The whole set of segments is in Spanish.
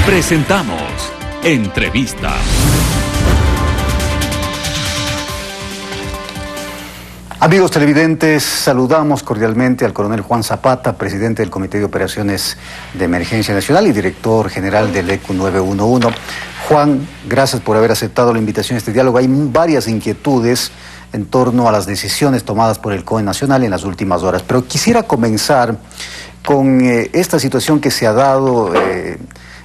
Presentamos Entrevista. Amigos televidentes, saludamos cordialmente al coronel Juan Zapata, presidente del Comité de Operaciones de Emergencia Nacional y director general del ECU 911. Juan, gracias por haber aceptado la invitación a este diálogo. Hay varias inquietudes en torno a las decisiones tomadas por el COE Nacional en las últimas horas, pero quisiera comenzar con esta situación que se ha dado,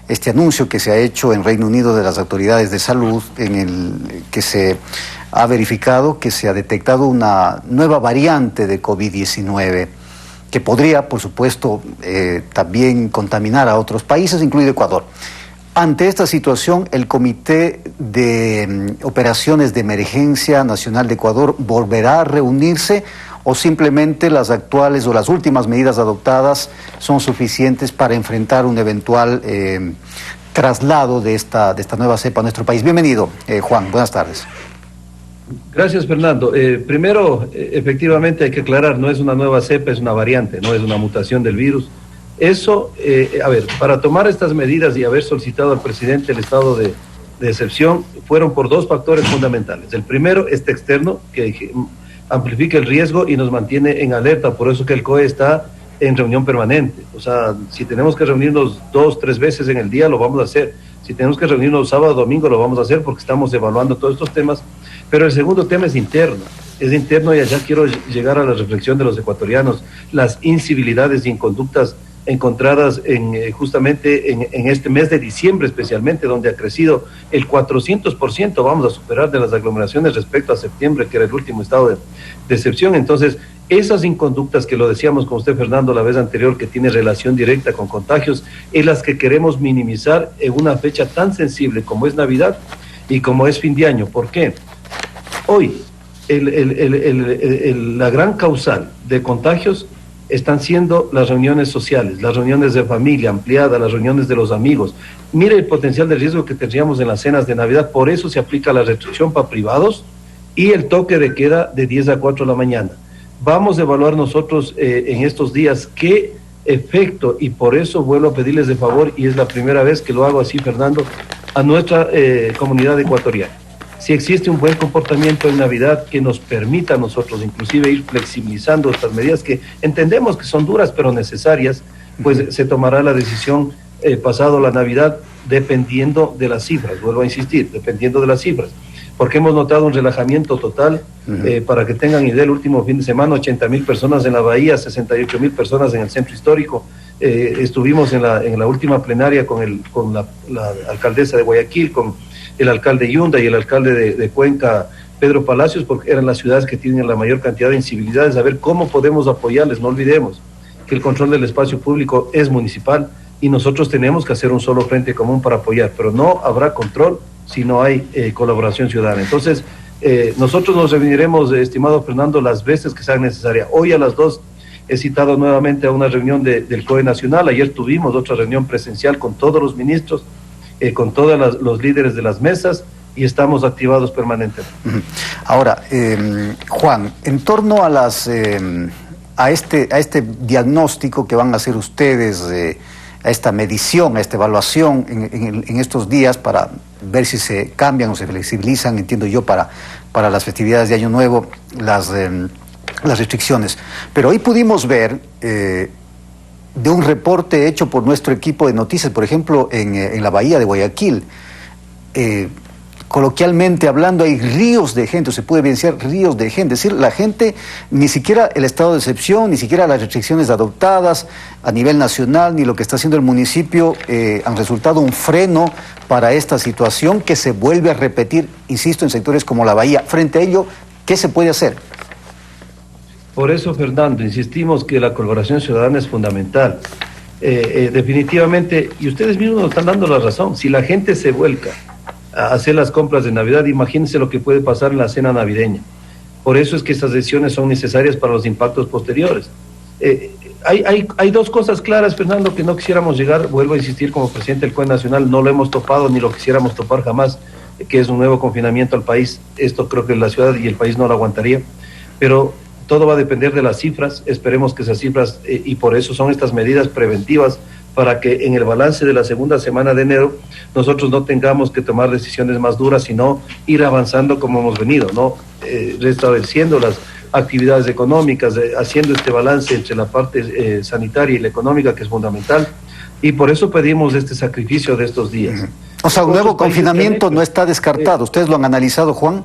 este anuncio que se ha hecho en Reino Unido de las autoridades de salud, en el que se ha verificado que se ha detectado una nueva variante de COVID-19 que podría, por supuesto, también contaminar a otros países, incluido Ecuador. Ante esta situación, el Comité de Operaciones de Emergencia Nacional de Ecuador volverá a reunirse, o simplemente las actuales o las últimas medidas adoptadas son suficientes para enfrentar un eventual traslado de esta nueva cepa a nuestro país. Bienvenido, Juan, buenas tardes. Gracias, Fernando. Primero, efectivamente hay que aclarar, no es una nueva cepa, es una variante, no es una mutación del virus. Eso, para tomar estas medidas y haber solicitado al presidente el estado de excepción, fueron por dos factores fundamentales. El primero, externo, que amplifica el riesgo y nos mantiene en alerta, por eso que el COE está en reunión permanente. O sea, si tenemos que reunirnos 2, 3 veces en el día, lo vamos a hacer. Si tenemos que reunirnos sábado, domingo, lo vamos a hacer porque estamos evaluando todos estos temas. Pero el segundo tema es interno y allá quiero llegar a la reflexión de los ecuatorianos, las incivilidades y inconductas encontradas justamente en este mes de diciembre especialmente, donde ha crecido el 400%, vamos a superar de las aglomeraciones respecto a septiembre, que era el último estado de excepción. Entonces, esas inconductas que lo decíamos con usted, Fernando, la vez anterior, que tiene relación directa con contagios, es las que queremos minimizar en una fecha tan sensible como es Navidad y como es fin de año. ¿Por qué? Hoy, la gran causal de contagios están siendo las reuniones sociales, las reuniones de familia ampliada, las reuniones de los amigos. Mire el potencial de riesgo que tendríamos en las cenas de Navidad, por eso se aplica la restricción para privados y el toque de queda de 10 a 4 de la mañana. Vamos a evaluar nosotros en estos días qué efecto, y por eso vuelvo a pedirles de favor, y es la primera vez que lo hago así, Fernando, a nuestra comunidad ecuatoriana. Si existe un buen comportamiento en Navidad que nos permita a nosotros inclusive ir flexibilizando estas medidas que entendemos que son duras pero necesarias, pues se tomará la decisión pasado la Navidad dependiendo de las cifras, vuelvo a insistir, dependiendo de las cifras, porque hemos notado un relajamiento total. Para que tengan idea, el último fin de semana 80,000 personas en la Bahía, 68,000 personas en el centro histórico. Estuvimos en la última plenaria con la alcaldesa de Guayaquil, con el alcalde Yunda y el alcalde de Cuenca, Pedro Palacios, porque eran las ciudades que tienen la mayor cantidad de incivilidades, a ver cómo podemos apoyarles. No olvidemos que el control del espacio público es municipal y nosotros tenemos que hacer un solo frente común para apoyar, pero no habrá control si no hay colaboración ciudadana. Entonces, nosotros nos reuniremos, estimado Fernando, las veces que sean necesarias. Hoy a las 2 he citado nuevamente a una reunión del COE Nacional. Ayer tuvimos otra reunión presencial con todos los ministros, con todos los líderes de las mesas, y estamos activados permanentemente. Ahora, Juan, en torno a a este diagnóstico que van a hacer ustedes, a esta medición, a esta evaluación en estos días para ver si se cambian o se flexibilizan, entiendo yo, para las festividades de Año Nuevo, las restricciones. Pero hoy pudimos ver de un reporte hecho por nuestro equipo de noticias, por ejemplo, en la Bahía de Guayaquil, coloquialmente hablando, hay ríos de gente, o se puede evidenciar ríos de gente. Es decir, la gente, ni siquiera el estado de excepción, ni siquiera las restricciones adoptadas a nivel nacional, ni lo que está haciendo el municipio, han resultado un freno para esta situación que se vuelve a repetir, insisto, en sectores como la Bahía. Frente a ello, ¿qué se puede hacer? Por eso, Fernando, insistimos que la colaboración ciudadana es fundamental. Definitivamente, y ustedes mismos nos están dando la razón, si la gente se vuelca a hacer las compras de Navidad, imagínense lo que puede pasar en la cena navideña. Por eso es que estas decisiones son necesarias para los impactos posteriores. Hay dos cosas claras, Fernando, que no quisiéramos llegar, vuelvo a insistir, como presidente del COE Nacional, no lo hemos topado ni lo quisiéramos topar jamás, que es un nuevo confinamiento al país. Esto creo que la ciudad y el país no lo aguantaría, pero todo va a depender de las cifras. Esperemos que esas cifras, y por eso son estas medidas preventivas para que en el balance de la segunda semana de enero nosotros no tengamos que tomar decisiones más duras, sino ir avanzando como hemos venido, ¿no? Restableciendo las actividades económicas, haciendo este balance entre la parte sanitaria y la económica, que es fundamental, y por eso pedimos este sacrificio de estos días. O sea, un nuevo confinamiento no está descartado. ¿Ustedes lo han analizado, Juan?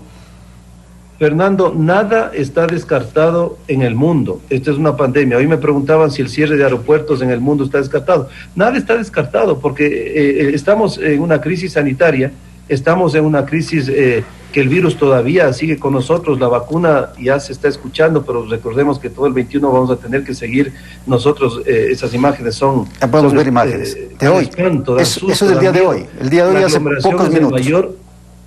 Fernando, nada está descartado en el mundo. Esta es una pandemia. Hoy me preguntaban si el cierre de aeropuertos en el mundo está descartado. Nada está descartado porque estamos en una crisis sanitaria, estamos en una crisis que el virus todavía sigue con nosotros, la vacuna ya se está escuchando, pero recordemos que todo el 21 vamos a tener que seguir nosotros, esas imágenes son... Ya podemos ver imágenes de hoy. Eso es el día de hoy. El día de hoy hace pocos minutos. Mayor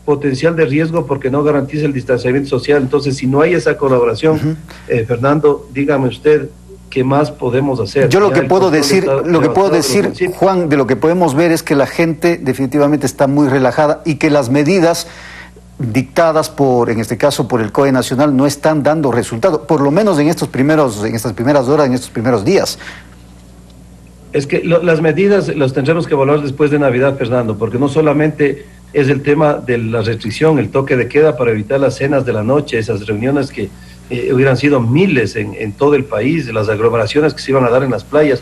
potencial de riesgo porque no garantiza el distanciamiento social. Entonces, si no hay esa colaboración, Fernando, dígame usted qué más podemos hacer. Yo lo que puedo decir, Juan, de lo que podemos ver es que la gente definitivamente está muy relajada y que las medidas dictadas en este caso por el COE Nacional no están dando resultado, por lo menos en estas primeras horas, en estos primeros días. Es que las medidas las tendremos que evaluar después de Navidad, Fernando, porque no solamente es el tema de la restricción, el toque de queda para evitar las cenas de la noche, esas reuniones que hubieran sido miles en todo el país, las aglomeraciones que se iban a dar en las playas,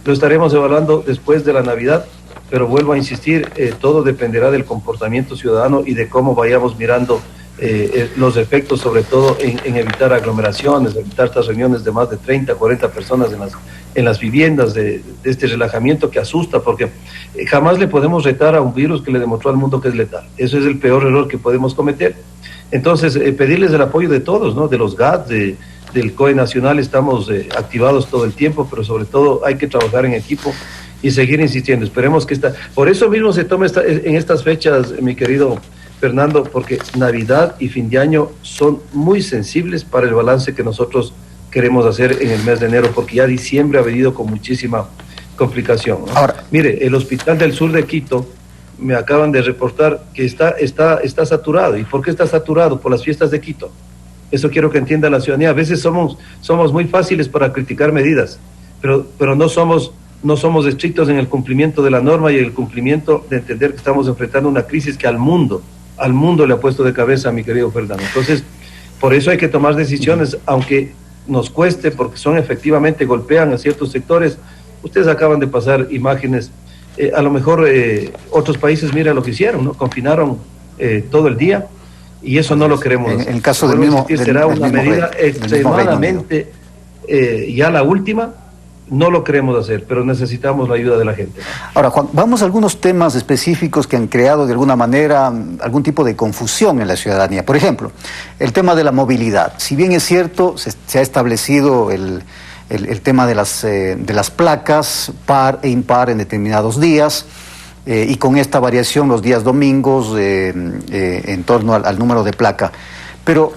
lo estaremos evaluando después de la Navidad, pero vuelvo a insistir, todo dependerá del comportamiento ciudadano y de cómo vayamos mirando los efectos, sobre todo en evitar aglomeraciones, evitar estas reuniones de más de 30, 40 personas en las viviendas, de este relajamiento que asusta, porque jamás le podemos retar a un virus que le demostró al mundo que es letal. Eso es el peor error que podemos cometer. Entonces, pedirles el apoyo de todos, ¿no? De los GAT, del COE Nacional, estamos activados todo el tiempo, pero sobre todo hay que trabajar en equipo y seguir insistiendo. Esperemos que por eso mismo se toma en estas fechas, mi querido Fernando, porque Navidad y fin de año son muy sensibles para el balance que nosotros queremos hacer en el mes de enero, porque ya diciembre ha venido con muchísima complicación, ¿no? Ahora, mire, el Hospital del Sur de Quito, me acaban de reportar que está saturado. ¿Y por qué está saturado? Por las fiestas de Quito. Eso quiero que entienda la ciudadanía. A veces somos muy fáciles para criticar medidas, pero no somos estrictos en el cumplimiento de la norma y el cumplimiento de entender que estamos enfrentando una crisis que al mundo le ha puesto de cabeza, mi querido Fernando. Entonces, por eso hay que tomar decisiones, aunque nos cueste, porque efectivamente golpean a ciertos sectores. Ustedes acaban de pasar imágenes, a lo mejor otros países, mira lo que hicieron, ¿no? Confinaron todo el día, y eso no lo queremos hacer. En el caso del mismo... Será una medida extremadamente, ya la última. No lo queremos hacer, pero necesitamos la ayuda de la gente. Ahora, Juan, vamos a algunos temas específicos que han creado de alguna manera algún tipo de confusión en la ciudadanía. Por ejemplo, el tema de la movilidad. Si bien es cierto, se ha establecido el tema de las placas par e impar en determinados días, y con esta variación los días domingos en torno al número de placa. Pero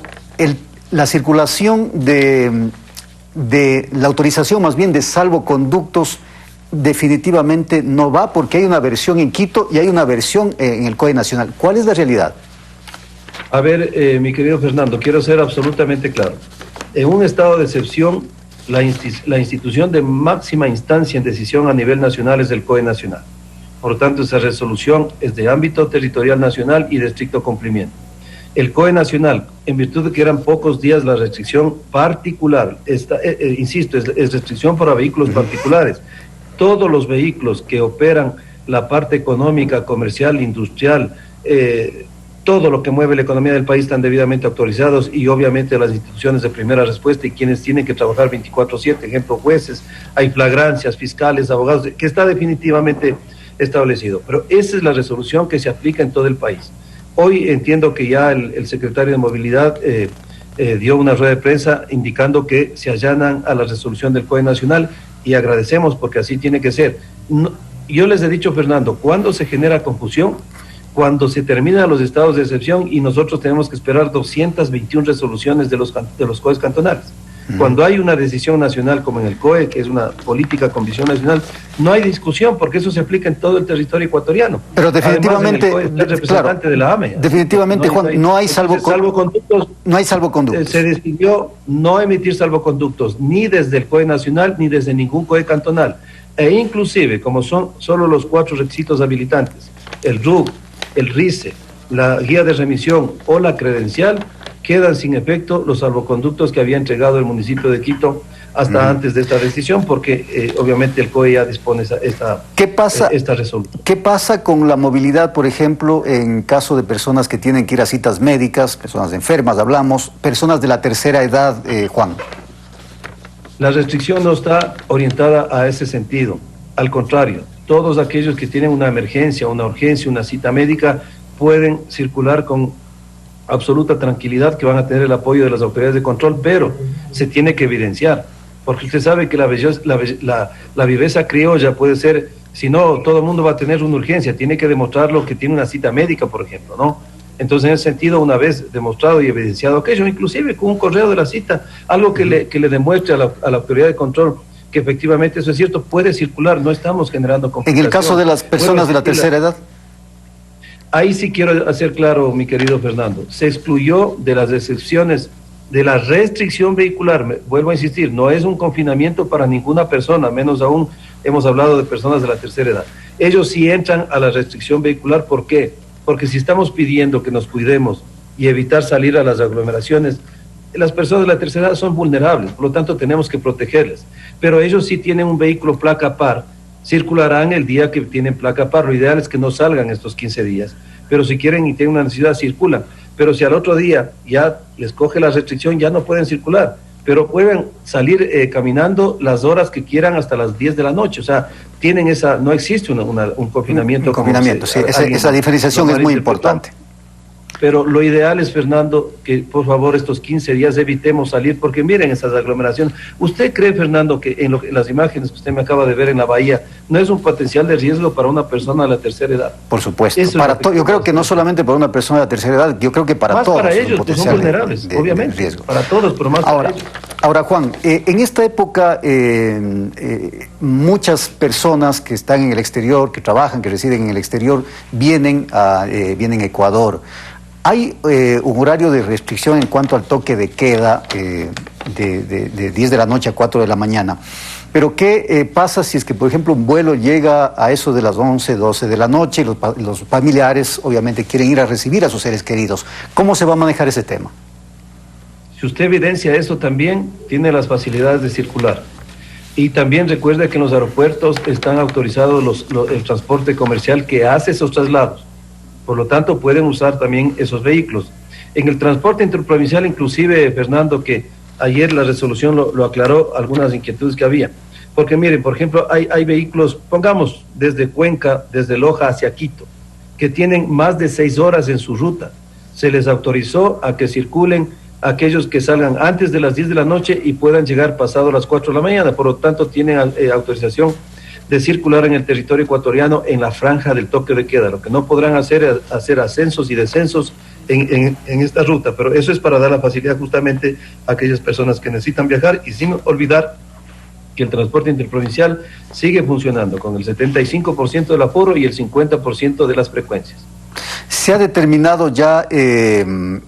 la circulación de la autorización más bien de salvoconductos definitivamente no va, porque hay una versión en Quito y hay una versión en el COE Nacional. ¿Cuál es la realidad? A ver, mi querido Fernando, quiero ser absolutamente claro. En un estado de excepción, la institución de máxima instancia en decisión a nivel nacional es el COE Nacional. Por lo tanto, esa resolución es de ámbito territorial nacional y de estricto cumplimiento. El COE Nacional, en virtud de que eran pocos días la restricción particular, insisto, es restricción para vehículos particulares. Todos los vehículos que operan la parte económica, comercial, industrial, todo lo que mueve la economía del país están debidamente autorizados, y obviamente las instituciones de primera respuesta y quienes tienen que trabajar 24/7, ejemplo, jueces, hay flagrancias, fiscales, abogados, que está definitivamente establecido. Pero esa es la resolución que se aplica en todo el país. Hoy entiendo que ya el secretario de Movilidad dio una rueda de prensa indicando que se allanan a la resolución del COE Nacional, y agradecemos porque así tiene que ser. Yo les he dicho, Fernando, cuando se genera confusión, cuando se terminan los estados de excepción y nosotros tenemos que esperar 221 resoluciones de los COEs cantonales. Cuando hay una decisión nacional como en el COE, que es una política con visión nacional, no hay discusión, porque eso se aplica en todo el territorio ecuatoriano. Pero definitivamente, además, el representante claro, de la AME. Definitivamente, Juan, no hay salvoconductos. No hay salvoconductos. Se decidió no emitir salvoconductos, ni desde el COE nacional, ni desde ningún COE cantonal. E inclusive, como son solo los 4 requisitos habilitantes, el RUC, el RICE, la guía de remisión o la credencial, quedan sin efecto los salvoconductos que había entregado el municipio de Quito hasta antes de esta decisión, porque obviamente el COE ya dispone esta resolución. ¿Qué pasa con la movilidad, por ejemplo, en caso de personas que tienen que ir a citas médicas, personas enfermas, hablamos, personas de la tercera edad, Juan? La restricción no está orientada a ese sentido. Al contrario, todos aquellos que tienen una emergencia, una urgencia, una cita médica, pueden circular con absoluta tranquilidad, que van a tener el apoyo de las autoridades de control, pero se tiene que evidenciar, porque usted sabe que la viveza criolla puede ser, si no, todo el mundo va a tener una urgencia, tiene que demostrarlo que tiene una cita médica, por ejemplo, ¿no? Entonces, en ese sentido, una vez demostrado y evidenciado aquello, inclusive con un correo de la cita, algo que le demuestre a la autoridad de control que efectivamente eso es cierto, puede circular, no estamos generando complicaciones. En el caso de las personas de la tercera edad. Ahí sí quiero hacer claro, mi querido Fernando, se excluyó de las excepciones de la restricción vehicular. Vuelvo a insistir, no es un confinamiento para ninguna persona, menos aún hemos hablado de personas de la tercera edad. Ellos sí entran a la restricción vehicular, ¿por qué? Porque si estamos pidiendo que nos cuidemos y evitar salir a las aglomeraciones, las personas de la tercera edad son vulnerables, por lo tanto tenemos que protegerles. Pero ellos sí tienen un vehículo placa par, circularán el día que tienen placa par. Lo ideal es que no salgan estos 15 días, pero si quieren y tienen una necesidad, circulan. Pero si al otro día ya les coge la restricción, ya no pueden circular, pero pueden salir caminando las horas que quieran hasta las 10 de la noche. O sea, tienen no existe un confinamiento. Un confinamiento, sí, esa diferenciación es muy importante. Pero lo ideal es, Fernando, que por favor estos 15 días evitemos salir, porque miren esas aglomeraciones. ¿Usted cree, Fernando, que en las imágenes que usted me acaba de ver en la bahía, no es un potencial de riesgo para una persona de la tercera edad? Por supuesto. Yo creo que no solamente para una persona de la tercera edad, yo creo que para más todos. Para ellos, que son vulnerables, obviamente. Riesgo. Para todos, pero más para ellos. Ahora, Juan, en esta época muchas personas que están en el exterior, que trabajan, que residen en el exterior, vienen a Ecuador. Hay un horario de restricción en cuanto al toque de queda de 10 de la noche a 4 de la mañana. Pero ¿qué pasa si es que, por ejemplo, un vuelo llega a eso de las 11, 12 de la noche y los familiares obviamente quieren ir a recibir a sus seres queridos? ¿Cómo se va a manejar ese tema? Si usted evidencia eso, también tiene las facilidades de circular. Y también recuerde que en los aeropuertos están autorizados el transporte comercial que hace esos traslados. Por lo tanto, pueden usar también esos vehículos. En el transporte interprovincial, inclusive, Fernando, que ayer la resolución lo aclaró, algunas inquietudes que había. Porque miren, por ejemplo, hay vehículos, pongamos, desde Cuenca, desde Loja hacia Quito, que tienen más de 6 horas en su ruta. Se les autorizó a que circulen aquellos que salgan antes de las 10 de la noche y puedan llegar pasado las 4 de la mañana. Por lo tanto, tienen autorización de circular en el territorio ecuatoriano en la franja del toque de queda. Lo que no podrán hacer es hacer ascensos y descensos en esta ruta, pero eso es para dar la facilidad justamente a aquellas personas que necesitan viajar, y sin olvidar que el transporte interprovincial sigue funcionando con el 75% del aforo y el 50% de las frecuencias. ¿Se ha determinado ya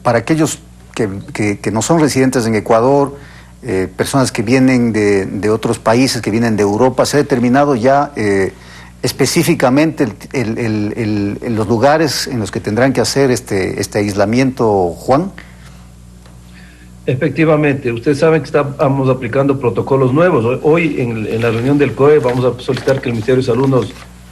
para aquellos que no son residentes en Ecuador, personas que vienen de otros países, que vienen de Europa, se ha determinado ya específicamente los lugares en los que tendrán que hacer este aislamiento, Juan? Efectivamente, ustedes saben que estamos aplicando protocolos nuevos. Hoy en la reunión del COE vamos a solicitar que el Ministerio de Salud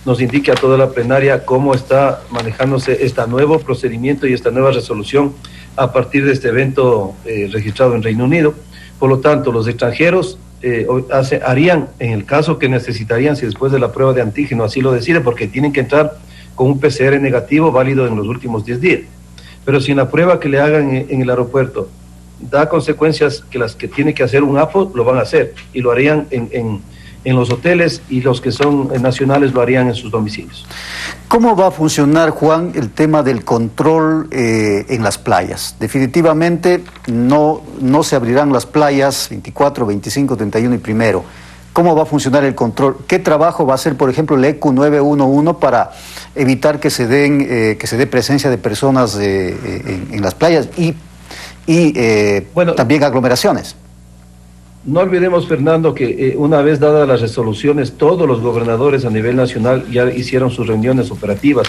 nos indique a toda la plenaria cómo está manejándose este nuevo procedimiento y esta nueva resolución a partir de este evento registrado en Reino Unido. Por lo tanto, los extranjeros harían, en el caso que necesitarían, si después de la prueba de antígeno así lo decide, porque tienen que entrar con un PCR negativo válido en los últimos 10 días. Pero si en la prueba que le hagan en el aeropuerto da consecuencias que las que tiene que hacer un AFO, lo van a hacer, y lo harían en los hoteles, y los que son nacionales lo harían en sus domicilios. ¿Cómo va a funcionar, Juan, el tema del control en las playas? Definitivamente no se abrirán las playas 24, 25, 31 y 1. ¿Cómo va a funcionar el control? ¿Qué trabajo va a hacer, por ejemplo, el ECU 911 para evitar que se dé presencia de personas en las playas y también aglomeraciones? No olvidemos, Fernando, que una vez dadas las resoluciones, todos los gobernadores a nivel nacional ya hicieron sus reuniones operativas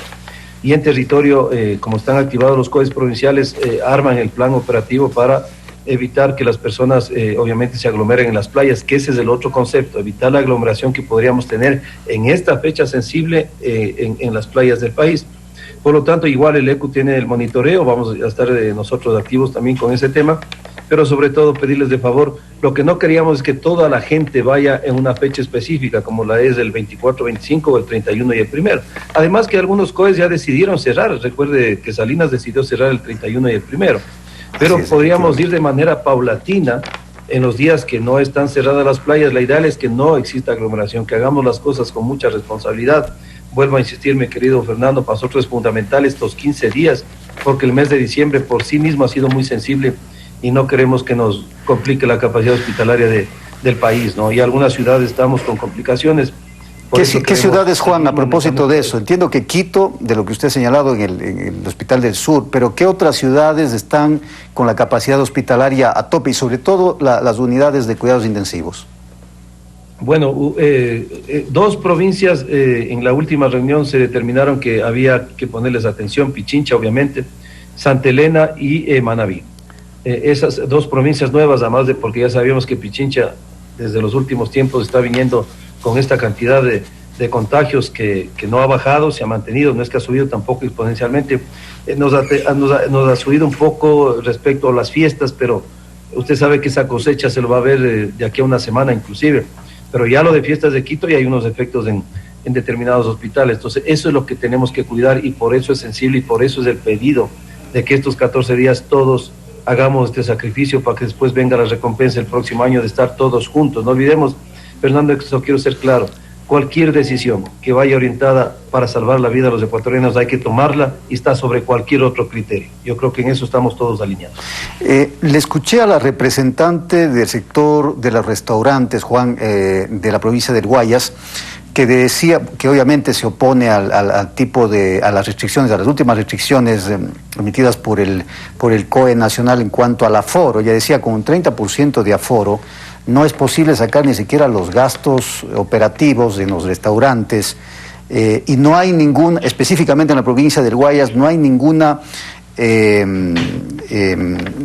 y en territorio, como están activados los COEs provinciales, arman el plan operativo para evitar que las personas obviamente se aglomeren en las playas, que ese es el otro concepto, evitar la aglomeración que podríamos tener en esta fecha sensible en las playas del país. Por lo tanto, igual el ECU tiene el monitoreo, vamos a estar nosotros activos también con ese tema, pero sobre todo pedirles de favor, lo que no queríamos es que toda la gente vaya en una fecha específica, como la es el 24, 25 o el 31 y el 1. Además que algunos COEs ya decidieron cerrar, recuerde que Salinas decidió cerrar el 31 y el 1, pero podríamos ir de manera paulatina en los días que no están cerradas las playas. La ideal es que no exista aglomeración, que hagamos las cosas con mucha responsabilidad. Vuelvo a insistir, mi querido Fernando, para nosotros es fundamental estos 15 días, porque el mes de diciembre por sí mismo ha sido muy sensible y no queremos que nos complique la capacidad hospitalaria del país, ¿no? Y algunas ciudades estamos con complicaciones. ¿Qué ciudades, Juan, a propósito de eso? Entiendo que Quito, de lo que usted ha señalado en el Hospital del Sur, pero ¿qué otras ciudades están con la capacidad hospitalaria a tope y sobre todo las unidades de cuidados intensivos? Bueno, dos provincias en la última reunión se determinaron que había que ponerles atención, Pichincha obviamente, Santa Elena y Manabí. Esas dos provincias nuevas, además de porque ya sabíamos que Pichincha desde los últimos tiempos está viniendo con esta cantidad de contagios que no ha bajado, se ha mantenido, no es que ha subido tampoco exponencialmente, nos ha subido un poco respecto a las fiestas, pero usted sabe que esa cosecha se lo va a ver de aquí a una semana inclusive, pero ya lo de fiestas de Quito y hay unos efectos en determinados hospitales, entonces eso es lo que tenemos que cuidar y por eso es sensible y por eso es el pedido de que estos 14 días todos hagamos este sacrificio para que después venga la recompensa el próximo año de estar todos juntos. No olvidemos, Fernando, que eso quiero ser claro, cualquier decisión que vaya orientada para salvar la vida de los ecuatorianos hay que tomarla y está sobre cualquier otro criterio. Yo creo que en eso estamos todos alineados. Le escuché a la representante del sector de los restaurantes, Juan, de la provincia del Guayas, que decía que obviamente se opone a las restricciones, a las últimas restricciones emitidas por el COE nacional en cuanto al aforo. Ella decía, con un 30% de aforo, no es posible sacar ni siquiera los gastos operativos en los restaurantes, y no hay específicamente en la provincia del Guayas, no hay ninguna,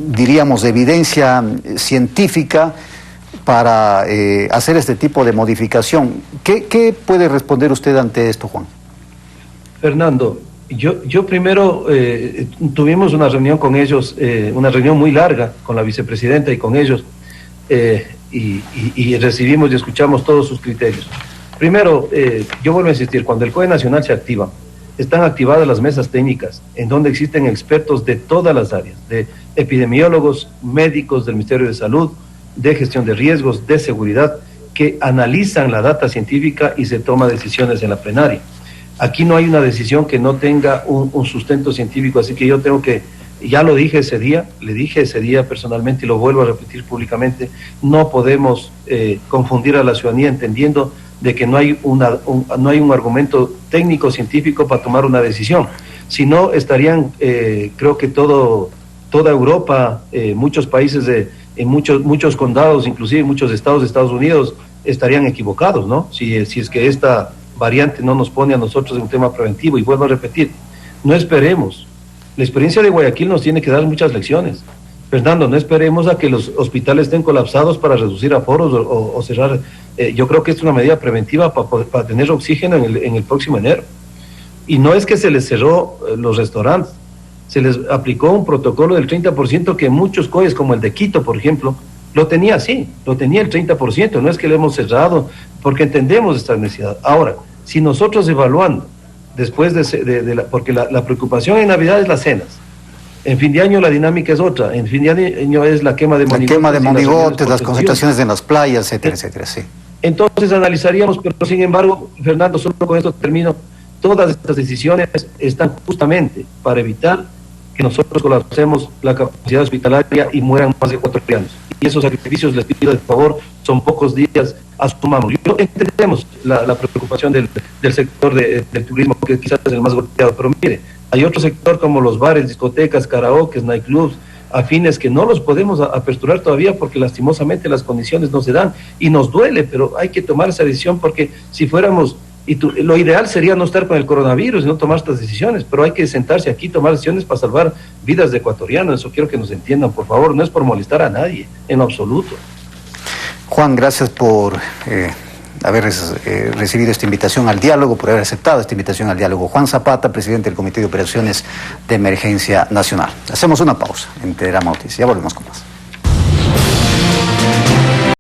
diríamos, evidencia científica para hacer este tipo de modificación. ¿Qué puede responder usted ante esto, Juan? Fernando, yo primero tuvimos una reunión con ellos, una reunión muy larga con la vicepresidenta y con ellos, y recibimos y escuchamos todos sus criterios. Primero, yo vuelvo a insistir, cuando el COE Nacional se activa, están activadas las mesas técnicas, en donde existen expertos de todas las áreas, de epidemiólogos, médicos del Ministerio de Salud, de gestión de riesgos, de seguridad, que analizan la data científica y se toman decisiones en la plenaria. Aquí no hay una decisión que no tenga un sustento científico, así que yo tengo que, ya lo dije ese día, le dije ese día personalmente y lo vuelvo a repetir públicamente, no podemos confundir a la ciudadanía entendiendo de que no hay un argumento técnico científico para tomar una decisión. Si no, estarían, creo que toda Europa, muchos países en muchos condados, inclusive muchos estados de Estados Unidos, estarían equivocados, ¿no? Si es que esta variante no nos pone a nosotros en un tema preventivo. Y vuelvo a repetir, no esperemos. La experiencia de Guayaquil nos tiene que dar muchas lecciones. Fernando, no esperemos a que los hospitales estén colapsados para reducir aforos o cerrar. Yo creo que es una medida preventiva para tener oxígeno en el próximo enero. Y no es que se les cerró los restaurantes, se les aplicó un protocolo del 30% que muchos COEs, como el de Quito, por ejemplo, lo tenía así, lo tenía el 30%, no es que le hemos cerrado, porque entendemos esta necesidad. Ahora, si nosotros evaluando, después porque la preocupación en Navidad es las cenas, en fin de año la dinámica es otra, en fin de año es la quema de monigotes. La quema de monigotes, las concentraciones en las playas, etcétera, etcétera, sí. Entonces analizaríamos, pero sin embargo, Fernando, solo con esto termino, todas estas decisiones están justamente para evitar que nosotros colapsemos la capacidad hospitalaria y mueran más de ecuatorianos. Y esos sacrificios, les pido de favor, son pocos días, asumamos. Yo entendemos la preocupación del sector del turismo, que quizás es el más golpeado, pero mire, hay otro sector como los bares, discotecas, karaokes, nightclubs, a fines que no los podemos aperturar todavía porque lastimosamente las condiciones no se dan y nos duele, pero hay que tomar esa decisión porque si fuéramos, lo ideal sería no estar con el coronavirus y no tomar estas decisiones, pero hay que sentarse aquí y tomar decisiones para salvar vidas de ecuatorianos. Eso quiero que nos entiendan, por favor, no es por molestar a nadie, en lo absoluto. Juan, gracias por haber recibido esta invitación al diálogo, por haber aceptado esta invitación al diálogo. Juan Zapata, presidente del Comité de Operaciones de Emergencia Nacional. Hacemos una pausa en Telegrama Noticias. Ya volvemos con más.